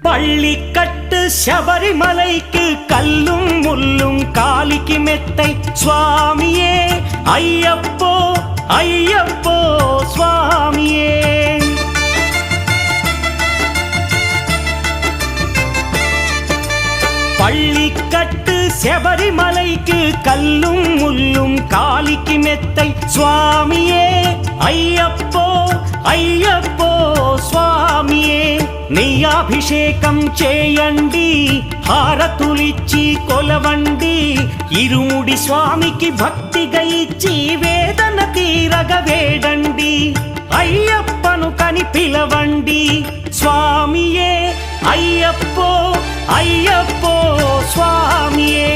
பள்ளிக்கட்டு சபரிமலைக்கு கல்லும் முள்ளும் காலிக்கு மெத்தை சுவாமியே ஐயப்போ ஐயப்போ சுவாமியே. பள்ளிக்கட்டு சபரிமலைக்கு கல்லும் முள்ளும் காலிக்கு மெத்தை சுவாமியே ஐயப்போ ஐயப்போ స్వామియే నెయ్యాభిషేకం చేయండి హారతులిచ్చి కొలవండి ఇరుముడి స్వామికి భక్తిగా ఇచ్చి వేదన తీరగ వేడండి అయ్యప్పను కని పిలవండి స్వామియే అయ్యప్పో అయ్యప్పో స్వామియే.